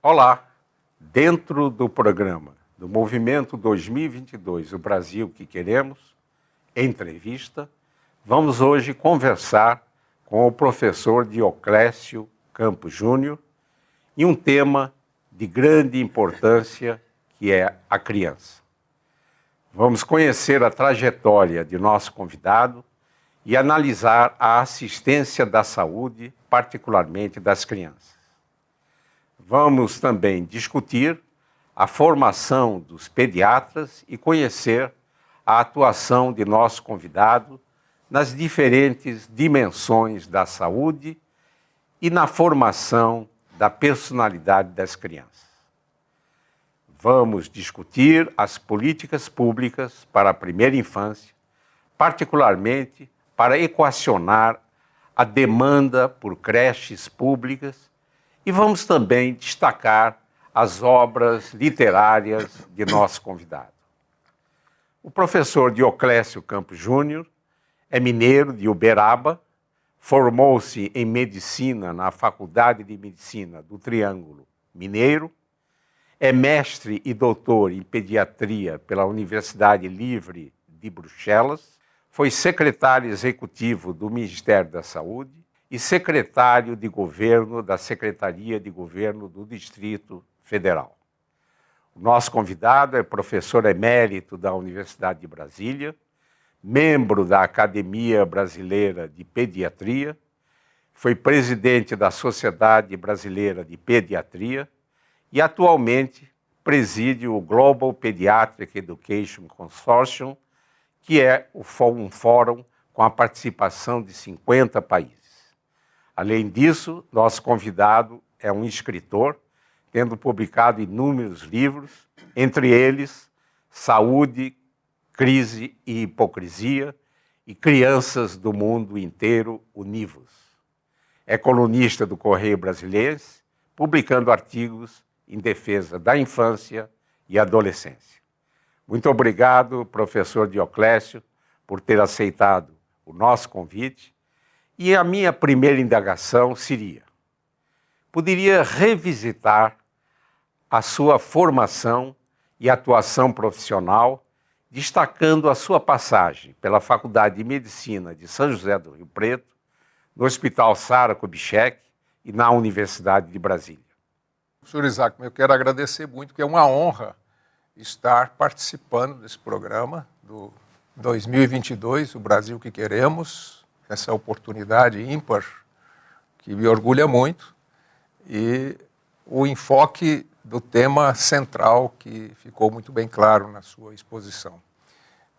Olá! Dentro do programa do Movimento 2022, o Brasil que Queremos, entrevista, vamos hoje conversar com o professor Dioclésio Campos Júnior em um tema de grande importância que é a criança. Vamos conhecer a trajetória de nosso convidado e analisar a assistência da saúde, particularmente das crianças. Vamos também discutir a formação dos pediatras e conhecer a atuação de nosso convidado nas diferentes dimensões da saúde e na formação da personalidade das crianças. Vamos discutir as políticas públicas para a primeira infância, particularmente para equacionar a demanda por creches públicas, e vamos também destacar as obras literárias de nosso convidado. O professor Dioclésio Campos Júnior é mineiro de Uberaba, formou-se em medicina na Faculdade de Medicina do Triângulo Mineiro, é mestre e doutor em pediatria pela Universidade Livre de Bruxelas, foi secretário executivo do Ministério da Saúde e secretário de governo da Secretaria de Governo do Distrito Federal. O nosso convidado é professor emérito da Universidade de Brasília, membro da Academia Brasileira de Pediatria, foi presidente da Sociedade Brasileira de Pediatria e atualmente preside o Global Pediatric Education Consortium, que é um fórum com a participação de 50 países. Além disso, nosso convidado é um escritor, tendo publicado inúmeros livros, entre eles Saúde, Crise e Hipocrisia e Crianças do Mundo Inteiro Univos. É colunista do Correio Brasiliense, publicando artigos em defesa da infância e adolescência. Muito obrigado, professor Dioclésio, por ter aceitado o nosso convite. E a minha primeira indagação seria: poderia revisitar a sua formação e atuação profissional, destacando a sua passagem pela Faculdade de Medicina de São José do Rio Preto, no Hospital Sara Kubitschek e na Universidade de Brasília? Professor Isaac, eu quero agradecer muito, porque é uma honra estar participando desse programa do 2022, o Brasil que Queremos, essa oportunidade ímpar que me orgulha muito, e o enfoque do tema central que ficou muito bem claro na sua exposição.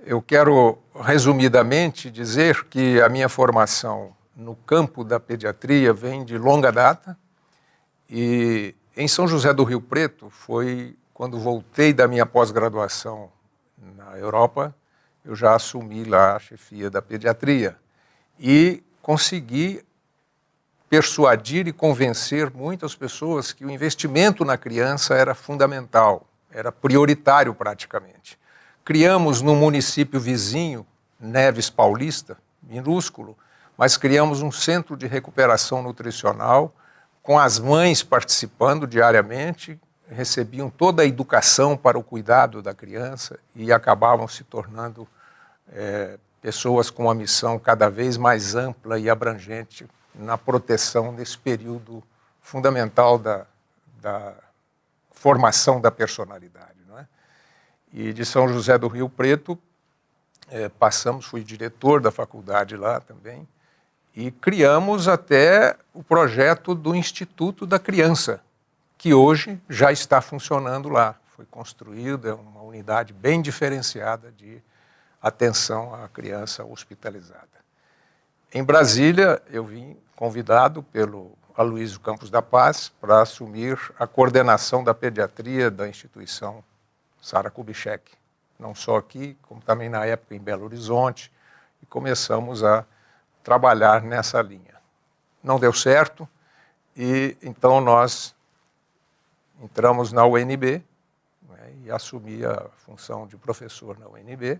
Eu quero, resumidamente, dizer que a minha formação no campo da pediatria vem de longa data, e em São José do Rio Preto foi quando voltei da minha pós-graduação na Europa, eu já assumi lá a chefia da pediatria e consegui persuadir e convencer muitas pessoas que o investimento na criança era fundamental, era prioritário praticamente. Criamos no município vizinho, Neves Paulista, minúsculo, mas criamos um centro de recuperação nutricional com as mães participando diariamente, recebiam toda a educação para o cuidado da criança e acabavam se tornando pessoas com uma missão cada vez mais ampla e abrangente na proteção nesse período fundamental da formação da personalidade, não é? E de São José do Rio Preto, fui diretor da faculdade lá também, e criamos até o projeto do Instituto da Criança, que hoje já está funcionando lá. Foi construída uma unidade bem diferenciada de atenção à criança hospitalizada. Em Brasília, eu vim convidado pelo Aloysio Campos da Paz para assumir a coordenação da pediatria da instituição Sara Kubitschek, não só aqui, como também na época em Belo Horizonte, e começamos a trabalhar nessa linha. Não deu certo, e então nós entramos na UNB, né, e assumi a função de professor na UNB,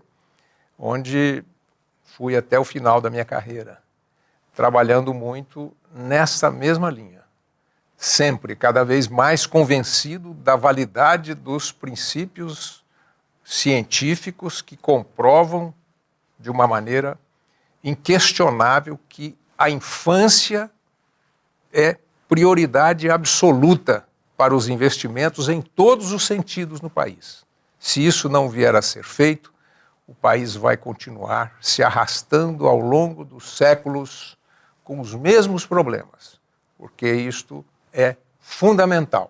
onde fui até o final da minha carreira, trabalhando muito nessa mesma linha. sempre, cada vez mais convencido da validade dos princípios científicos que comprovam de uma maneira inquestionável que a infância é prioridade absoluta para os investimentos em todos os sentidos no país. Se isso não vier a ser feito, o país vai continuar se arrastando ao longo dos séculos com os mesmos problemas, porque isto é fundamental.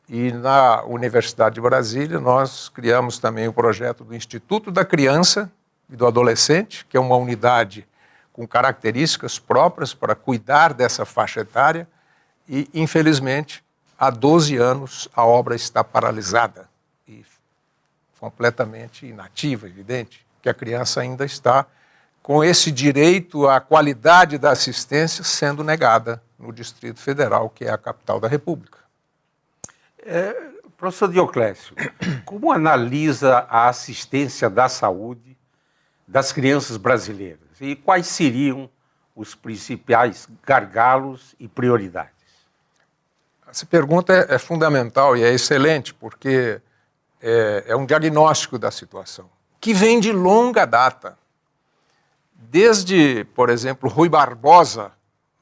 E na Universidade de Brasília nós criamos também o projeto do Instituto da Criança e do Adolescente, que é uma unidade com características próprias para cuidar dessa faixa etária e, infelizmente, há 12 anos a obra está paralisada e completamente inativa, evidente, que a criança ainda está com esse direito à qualidade da assistência sendo negada no Distrito Federal, que é a capital da República. Professor Dioclésio, como analisa a assistência da saúde das crianças brasileiras e quais seriam os principais gargalos e prioridades? Essa pergunta é fundamental e é excelente, porque é um diagnóstico da situação, que vem de longa data. Desde, por exemplo, Rui Barbosa,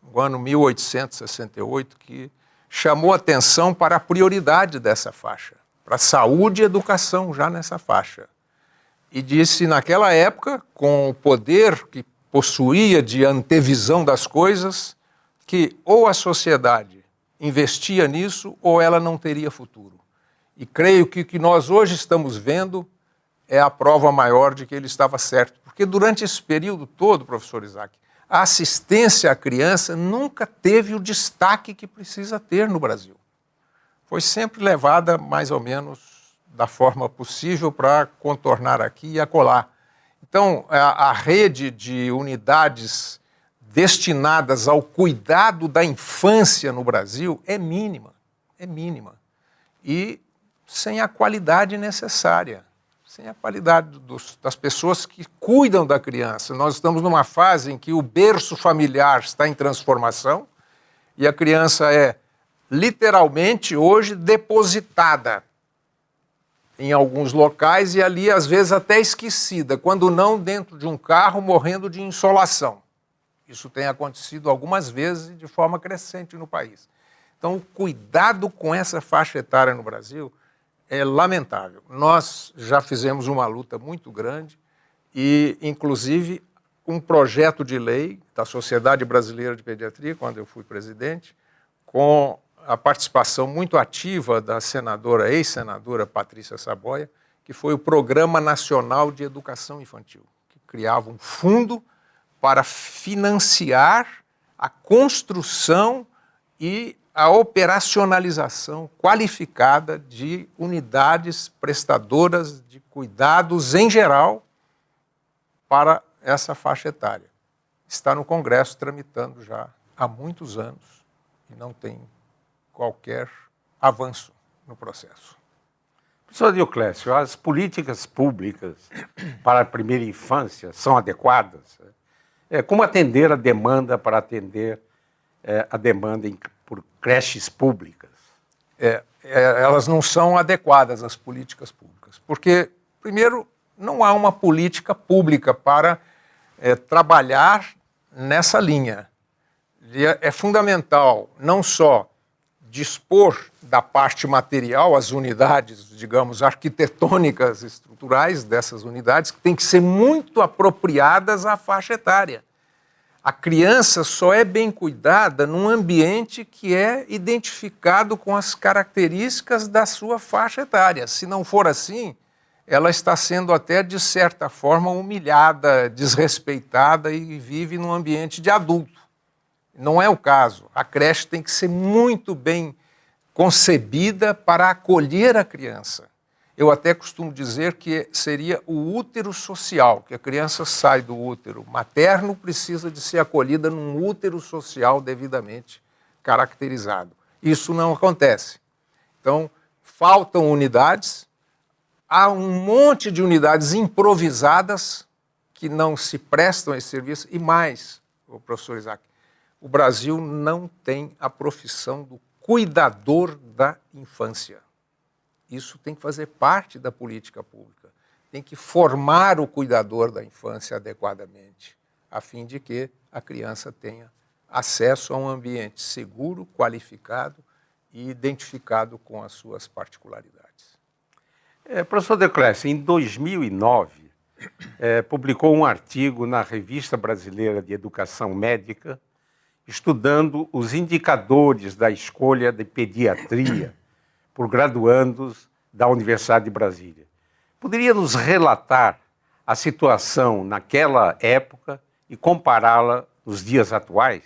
no ano 1868, que chamou atenção para a prioridade dessa faixa, para a saúde e educação já nessa faixa. E disse, naquela época, com o poder que possuía de antevisão das coisas, que ou a sociedade investia nisso ou ela não teria futuro. E creio que o que nós hoje estamos vendo é a prova maior de que ele estava certo. Porque durante esse período todo, professor Isaac, a assistência à criança nunca teve o destaque que precisa ter no Brasil. Foi sempre levada mais ou menos da forma possível para contornar aqui e acolá. Então, a rede de unidades destinadas ao cuidado da infância no Brasil é mínima, e sem a qualidade necessária, sem a qualidade das pessoas que cuidam da criança. Nós estamos numa fase em que o berço familiar está em transformação e a criança é literalmente hoje depositada em alguns locais e ali às vezes até esquecida, quando não dentro de um carro morrendo de insolação. Isso tem acontecido algumas vezes e de forma crescente no país. Então, o cuidado com essa faixa etária no Brasil é lamentável. Nós já fizemos uma luta muito grande e, inclusive, um projeto de lei da Sociedade Brasileira de Pediatria, quando eu fui presidente, com a participação muito ativa da ex-senadora Patrícia Saboia, que foi o Programa Nacional de Educação Infantil, que criava um fundo para financiar a construção e a operacionalização qualificada de unidades prestadoras de cuidados em geral para essa faixa etária. Está no Congresso tramitando já há muitos anos e não tem qualquer avanço no processo. Professor Dioclésio, as políticas públicas para a primeira infância são adequadas? Como atender a demanda para atender a demanda por creches públicas? Elas não são adequadas às políticas públicas, porque, primeiro, não há uma política pública para trabalhar nessa linha. E é fundamental não só dispor da parte material, as unidades, digamos, arquitetônicas, estruturais dessas unidades, que têm que ser muito apropriadas à faixa etária. A criança só é bem cuidada num ambiente que é identificado com as características da sua faixa etária. Se não for assim, ela está sendo até, de certa forma, humilhada, desrespeitada e vive num ambiente de adulto. Não é o caso. A creche tem que ser muito bem concebida para acolher a criança. Eu até costumo dizer que seria o útero social, que a criança sai do útero materno, precisa de ser acolhida num útero social devidamente caracterizado. Isso não acontece. Então, faltam unidades, há um monte de unidades improvisadas que não se prestam a esse serviço, e mais, o professor Isaac, o Brasil não tem a profissão do cuidador da infância. Isso tem que fazer parte da política pública. Tem que formar o cuidador da infância adequadamente, a fim de que a criança tenha acesso a um ambiente seguro, qualificado e identificado com as suas particularidades. Professor Deoclésio, em 2009, publicou um artigo na Revista Brasileira de Educação Médica, estudando os indicadores da escolha de pediatria por graduandos da Universidade de Brasília. Poderia nos relatar a situação naquela época e compará-la nos dias atuais?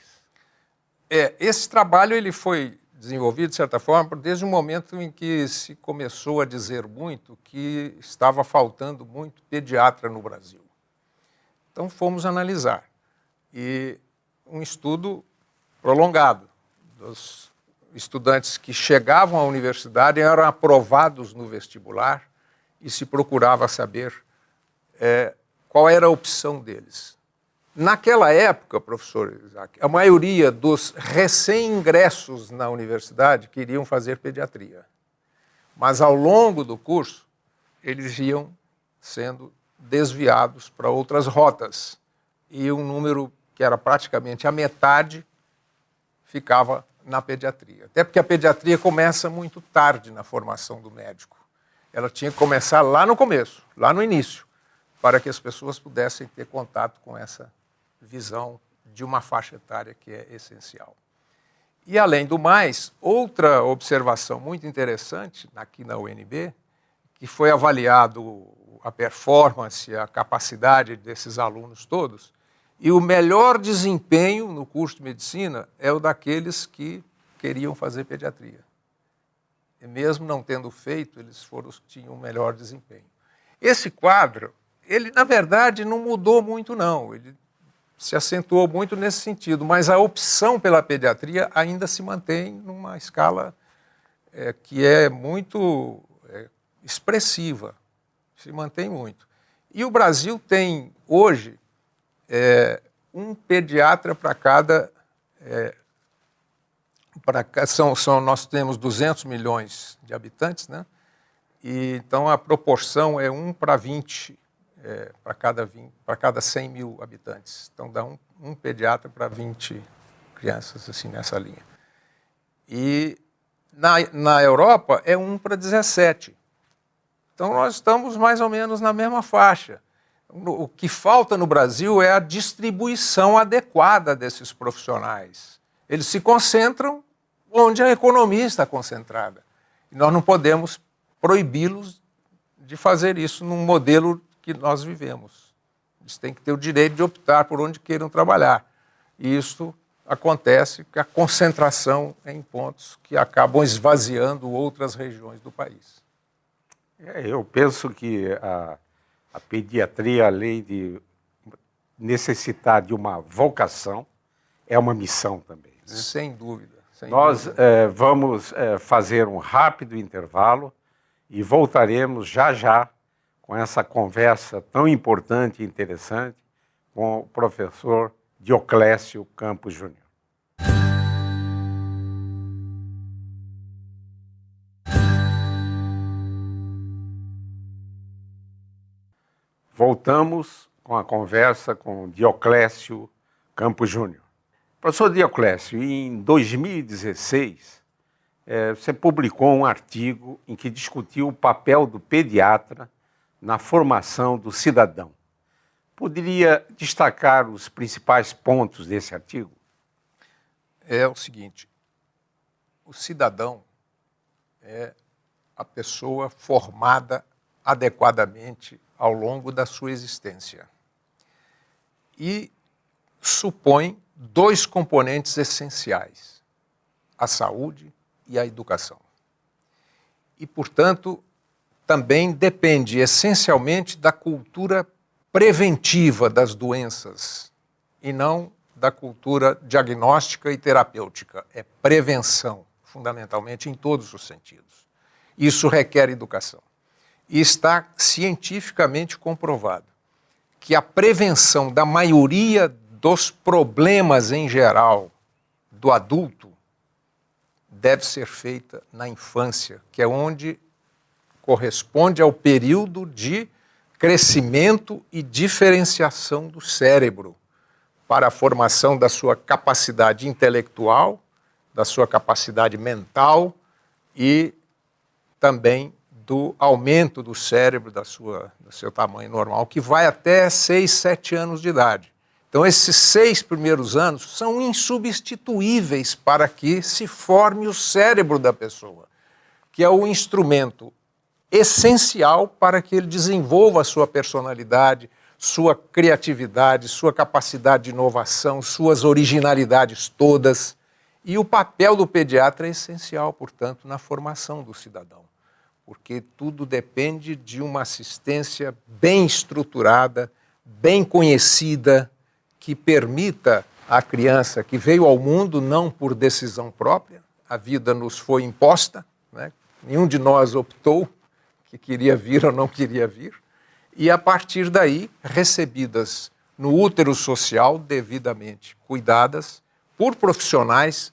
Esse trabalho ele foi desenvolvido, de certa forma, desde o momento em que se começou a dizer muito que estava faltando muito pediatra no Brasil. Então fomos analisar. E um estudo prolongado dos estudantes que chegavam à universidade eram aprovados no vestibular e se procurava saber qual era a opção deles. Naquela época, professor Isaac, a maioria dos recém-ingressos na universidade queriam fazer pediatria. Mas ao longo do curso, eles iam sendo desviados para outras rotas. E um número que era praticamente a metade ficava na pediatria. Até porque a pediatria começa muito tarde na formação do médico. Ela tinha que começar lá no começo, lá no início, para que as pessoas pudessem ter contato com essa visão de uma faixa etária que é essencial. E, além do mais, outra observação muito interessante aqui na UNB, que foi avaliado a performance, a capacidade desses alunos todos, e o melhor desempenho no curso de medicina é o daqueles que queriam fazer pediatria. E mesmo não tendo feito, eles tinham o melhor desempenho. Esse quadro, ele, na verdade, não mudou muito, não. Ele se acentuou muito nesse sentido, mas a opção pela pediatria ainda se mantém numa escala que é muito expressiva, se mantém muito. E o Brasil tem, hoje, um pediatra para cada... nós temos 200 milhões de habitantes, né? E, então a proporção é 1 para 20, para cada 100 mil habitantes. Então dá um pediatra para 20 crianças, assim, nessa linha. E na Europa é 1 para 17. Então nós estamos mais ou menos na mesma faixa. O que falta no Brasil é a distribuição adequada desses profissionais. Eles se concentram onde a economia está concentrada. E nós não podemos proibi-los de fazer isso num modelo que nós vivemos. Eles têm que ter o direito de optar por onde queiram trabalhar. E isso acontece com a concentração em pontos que acabam esvaziando outras regiões do país. Eu penso que a pediatria, além de necessitar de uma vocação, é uma missão também, né? Sem dúvida. Nós vamos fazer um rápido intervalo e voltaremos já com essa conversa tão importante e interessante com o professor Dioclésio Campos Júnior. Voltamos com a conversa com Dioclésio Campos Júnior. Professor Dioclésio, em 2016, você publicou um artigo em que discutiu o papel do pediatra na formação do cidadão. Poderia destacar os principais pontos desse artigo? É o seguinte, o cidadão é a pessoa formada adequadamente ao longo da sua existência. E supõe 2 componentes essenciais, a saúde e a educação. E, portanto, também depende essencialmente da cultura preventiva das doenças e não da cultura diagnóstica e terapêutica. É prevenção, fundamentalmente, em todos os sentidos. Isso requer educação. E está cientificamente comprovado que a prevenção da maioria dos problemas em geral do adulto deve ser feita na infância, que é onde corresponde ao período de crescimento e diferenciação do cérebro para a formação da sua capacidade intelectual, da sua capacidade mental e também do aumento do cérebro do seu tamanho normal, que vai até 6, 7 anos de idade. Então, esses 6 primeiros anos são insubstituíveis para que se forme o cérebro da pessoa, que é o instrumento essencial para que ele desenvolva a sua personalidade, sua criatividade, sua capacidade de inovação, suas originalidades todas. E o papel do pediatra é essencial, portanto, na formação do cidadão, porque tudo depende de uma assistência bem estruturada, bem conhecida, que permita à criança que veio ao mundo não por decisão própria, a vida nos foi imposta, né? Nenhum de nós optou que queria vir ou não queria vir, e a partir daí, recebidas no útero social, devidamente cuidadas, por profissionais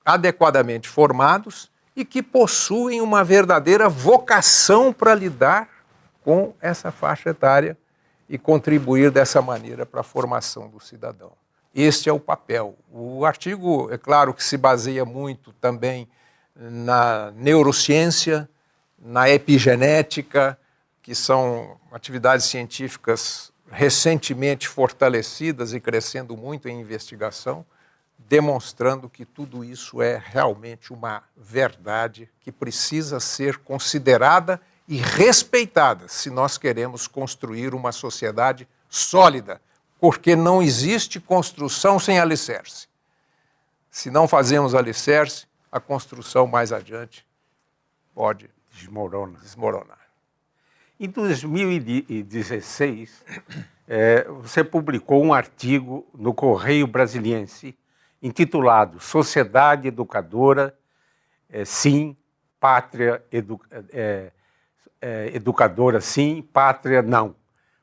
adequadamente formados e que possuem uma verdadeira vocação para lidar com essa faixa etária e contribuir dessa maneira para a formação do cidadão. Este é o papel. O artigo, é claro que se baseia muito também na neurociência, na epigenética, que são atividades científicas recentemente fortalecidas e crescendo muito em investigação, demonstrando que tudo isso é realmente uma verdade que precisa ser considerada e respeitada se nós queremos construir uma sociedade sólida, porque não existe construção sem alicerce. Se não fazemos alicerce, a construção mais adiante pode desmoronar. Em 2016, você publicou um artigo no Correio Brasiliense intitulado Sociedade Educadora, sim, pátria educadora sim, pátria não.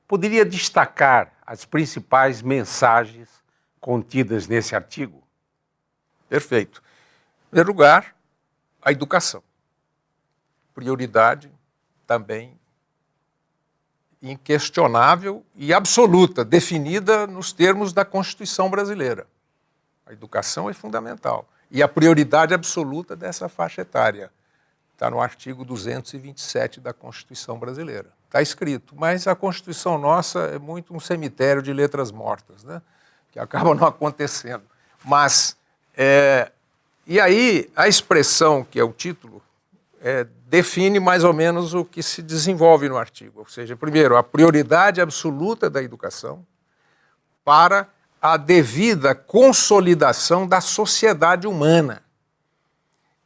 Poderia destacar as principais mensagens contidas nesse artigo? Perfeito. Em primeiro lugar, a educação. Prioridade também inquestionável e absoluta, definida nos termos da Constituição brasileira. A educação é fundamental. E a prioridade absoluta dessa faixa etária está no artigo 227 da Constituição brasileira. Está escrito, mas a Constituição nossa é muito um cemitério de letras mortas, né? Que acaba não acontecendo. Mas, e aí, a expressão, que é o título, define mais ou menos o que se desenvolve no artigo. Ou seja, primeiro, a prioridade absoluta da educação para a devida consolidação da sociedade humana.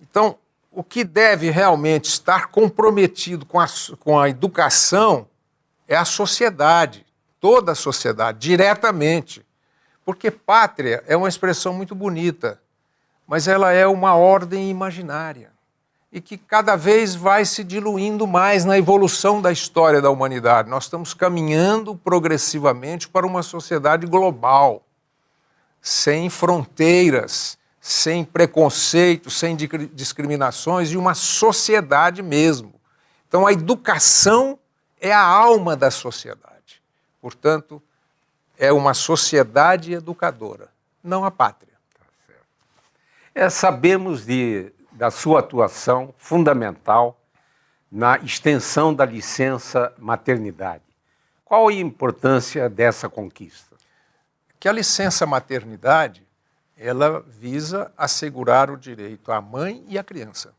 Então, o que deve realmente estar comprometido com a educação é a sociedade, toda a sociedade, diretamente. Porque pátria é uma expressão muito bonita, mas ela é uma ordem imaginária e que cada vez vai se diluindo mais na evolução da história da humanidade. Nós estamos caminhando progressivamente para uma sociedade global, sem fronteiras, sem preconceitos, sem discriminações, e uma sociedade mesmo. Então, a educação é a alma da sociedade. Portanto, é uma sociedade educadora, não a pátria. Tá certo. Sabemos da sua atuação fundamental na extensão da licença maternidade. Qual a importância dessa conquista? Que a licença maternidade, ela visa assegurar o direito à mãe e à criança.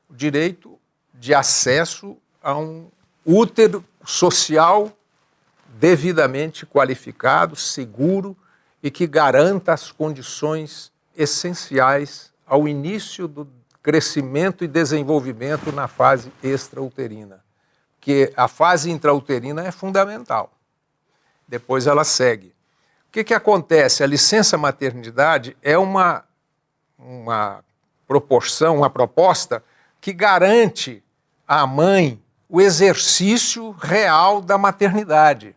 O direito de acesso a um útero social devidamente qualificado, seguro e que garanta as condições essenciais ao início do crescimento e desenvolvimento na fase extrauterina. Porque a fase intrauterina é fundamental. Depois ela segue. O que acontece? A licença maternidade é uma proporção, uma proposta que garante à mãe o exercício real da maternidade,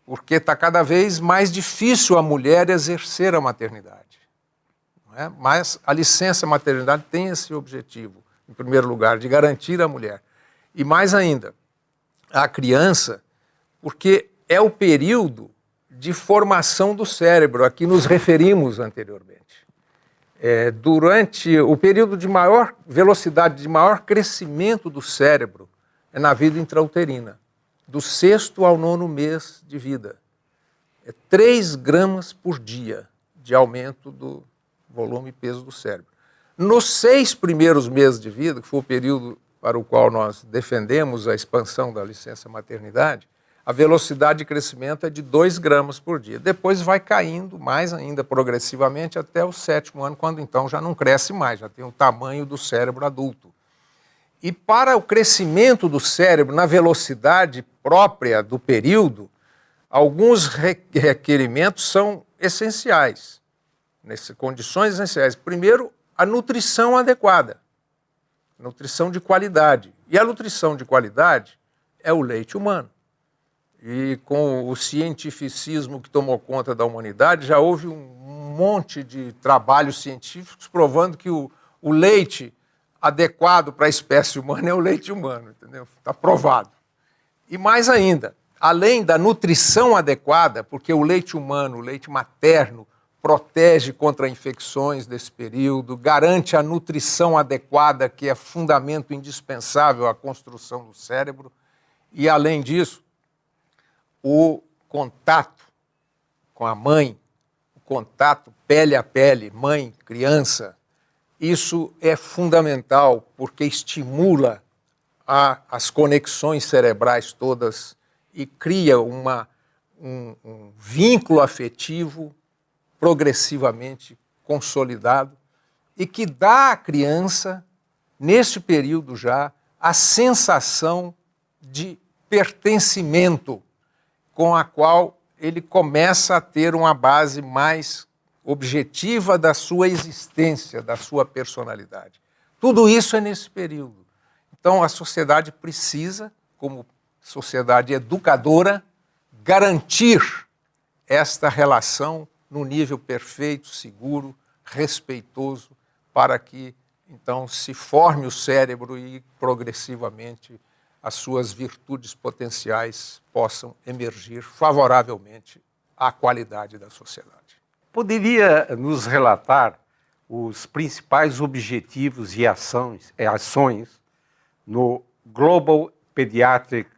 porque está cada vez mais difícil a mulher exercer a maternidade. não é? Mas a licença maternidade tem esse objetivo, em primeiro lugar, de garantir a mulher. E mais ainda, a criança, porque é o período de formação do cérebro, a que nos referimos anteriormente. Durante o período de maior velocidade, de maior crescimento do cérebro, é na vida intrauterina, do 6º ao 9º mês de vida. 3 gramas por dia de aumento do volume e peso do cérebro. Nos 6 primeiros meses de vida, que foi o período para o qual nós defendemos a expansão da licença maternidade, a velocidade de crescimento é de 2 gramas por dia. Depois vai caindo mais ainda progressivamente até o 7º ano, quando então já não cresce mais, já tem o tamanho do cérebro adulto. E para o crescimento do cérebro na velocidade própria do período, alguns requerimentos são essenciais, nessas condições essenciais. Primeiro, a nutrição adequada, nutrição de qualidade. E a nutrição de qualidade é o leite humano. E com o cientificismo que tomou conta da humanidade, já houve um monte de trabalhos científicos provando que o leite adequado para a espécie humana é o leite humano, entendeu? Está provado. E mais ainda, além da nutrição adequada, porque o leite humano, o leite materno, protege contra infecções desse período, garante a nutrição adequada, que é fundamento indispensável à construção do cérebro, e além disso, o contato com a mãe, o contato pele a pele, mãe, criança, isso é fundamental porque estimula as conexões cerebrais todas e cria um vínculo afetivo progressivamente consolidado e que dá à criança, nesse período já, a sensação de pertencimento com a qual ele começa a ter uma base mais objetiva da sua existência, da sua personalidade. Tudo isso é nesse período. Então, a sociedade precisa, como sociedade educadora, garantir esta relação no nível perfeito, seguro, respeitoso, para que, então, se forme o cérebro e, progressivamente, as suas virtudes potenciais possam emergir favoravelmente à qualidade da sociedade. Poderia nos relatar os principais objetivos e ações no Global Pediatric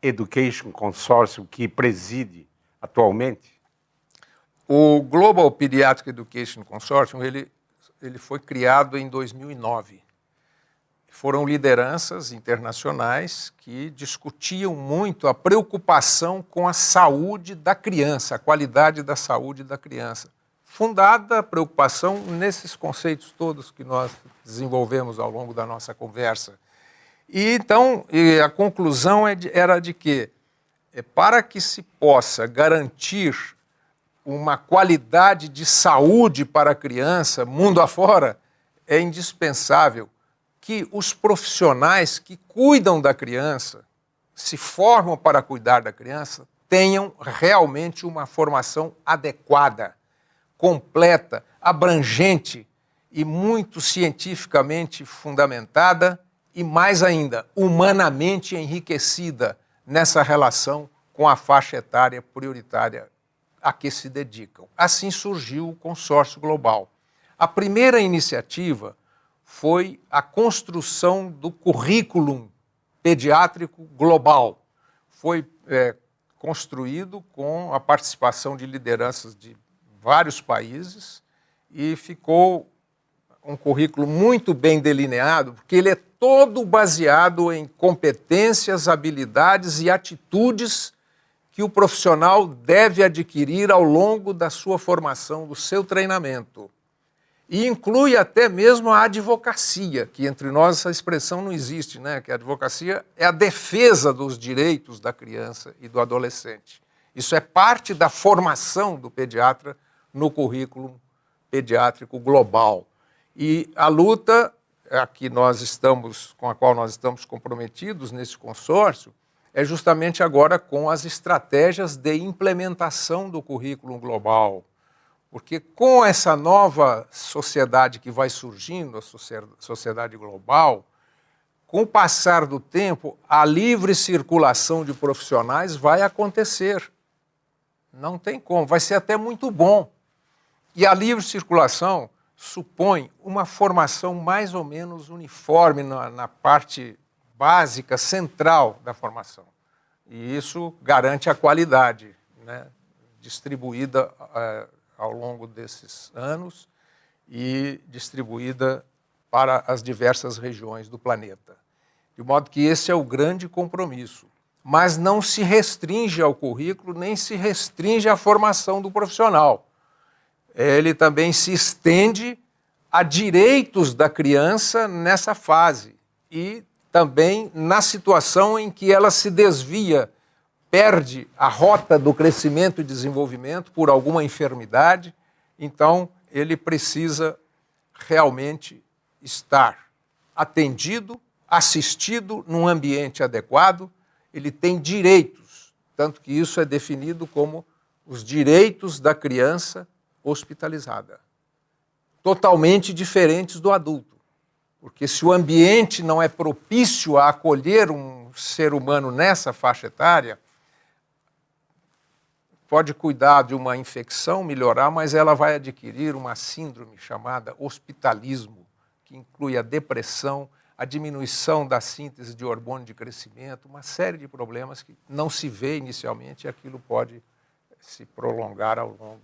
Education Consortium que preside atualmente? O Global Pediatric Education Consortium ele foi criado em 2009. Foram lideranças internacionais que discutiam muito a preocupação com a saúde da criança, a qualidade da saúde da criança. Fundada a preocupação nesses conceitos todos que nós desenvolvemos ao longo da nossa conversa. E então, a conclusão era de que, para que se possa garantir uma qualidade de saúde para a criança, mundo afora, é indispensável que os profissionais que cuidam da criança, se formam para cuidar da criança, tenham realmente uma formação adequada, completa, abrangente e muito cientificamente fundamentada e, mais ainda, humanamente enriquecida nessa relação com a faixa etária prioritária a que se dedicam. Assim surgiu o Consórcio Global. A primeira iniciativa foi a construção do currículo pediátrico global. Foi construído com a participação de lideranças de vários países e ficou um currículo muito bem delineado, porque ele é todo baseado em competências, habilidades e atitudes que o profissional deve adquirir ao longo da sua formação, do seu treinamento. E inclui até mesmo a advocacia, que entre nós essa expressão não existe, né? Que a advocacia é a defesa dos direitos da criança e do adolescente. Isso é parte da formação do pediatra no currículo pediátrico global. E a luta com a qual nós estamos comprometidos nesse consórcio é justamente agora com as estratégias de implementação do currículo global. Porque com essa nova sociedade que vai surgindo, a sociedade global, com o passar do tempo, a livre circulação de profissionais vai acontecer. Não tem como, vai ser até muito bom. E a livre circulação supõe uma formação mais ou menos uniforme na parte básica, central da formação. E isso garante a qualidade, né, distribuída ao longo desses anos e distribuída para as diversas regiões do planeta. De modo que esse é o grande compromisso. Mas não se restringe ao currículo, nem se restringe à formação do profissional. Ele também se estende a direitos da criança nessa fase e também na situação em que ela se desvia, perde a rota do crescimento e desenvolvimento por alguma enfermidade, então ele precisa realmente estar atendido, assistido num ambiente adequado, ele tem direitos, tanto que isso é definido como os direitos da criança hospitalizada, totalmente diferentes do adulto. Porque se o ambiente não é propício a acolher um ser humano nessa faixa etária, pode cuidar de uma infecção, melhorar, mas ela vai adquirir uma síndrome chamada hospitalismo, que inclui a depressão, a diminuição da síntese de hormônio de crescimento, uma série de problemas que não se vê inicialmente e aquilo pode se prolongar ao longo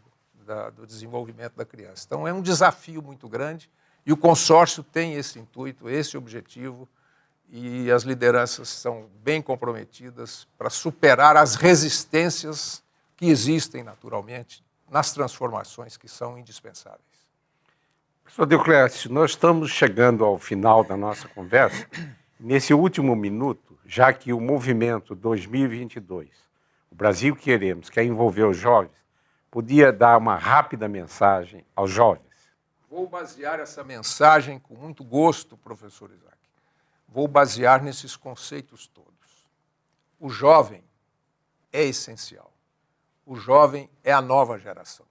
do desenvolvimento da criança. Então é um desafio muito grande e o consórcio tem esse intuito, esse objetivo, e as lideranças são bem comprometidas para superar as resistências que existem naturalmente nas transformações que são indispensáveis. Professor Deoclésio, nós estamos chegando ao final da nossa conversa. Nesse último minuto, já que o movimento 2022, o Brasil que Queremos, quer envolver os jovens, podia dar uma rápida mensagem aos jovens? Vou basear essa mensagem com muito gosto, professor Isaac. Vou basear nesses conceitos todos. O jovem é essencial. O jovem é a nova geração.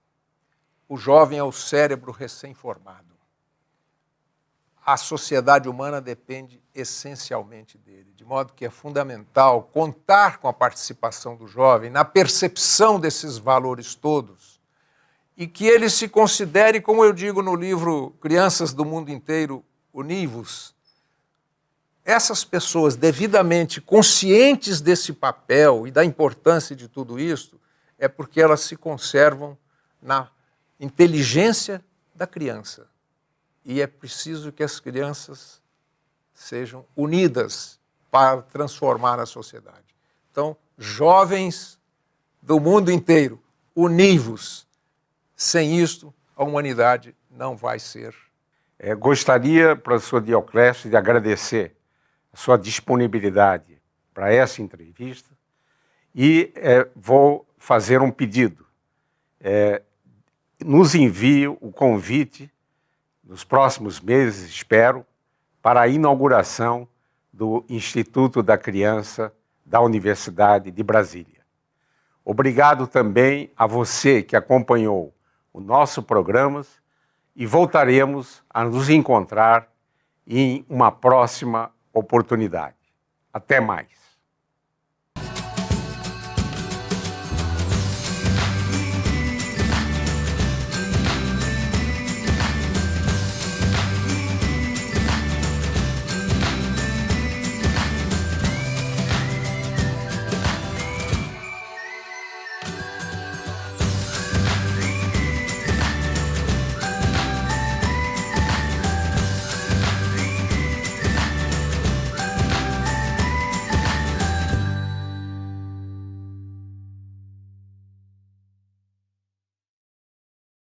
O jovem é o cérebro recém-formado. A sociedade humana depende essencialmente dele, de modo que é fundamental contar com a participação do jovem na percepção desses valores todos e que ele se considere, como eu digo no livro Crianças do Mundo Inteiro, Univos, essas pessoas devidamente conscientes desse papel e da importância de tudo isso, é porque elas se conservam na inteligência da criança. E é preciso que as crianças sejam unidas para transformar a sociedade. Então, jovens do mundo inteiro, univos. Sem isto, a humanidade não vai ser. Gostaria, professor Deoclésio, de agradecer a sua disponibilidade para essa entrevista e vou fazer um pedido. Nos envie o convite, nos próximos meses, espero, para a inauguração do Instituto da Criança da Universidade de Brasília. Obrigado também a você que acompanhou o nosso programa e voltaremos a nos encontrar em uma próxima oportunidade. Até mais.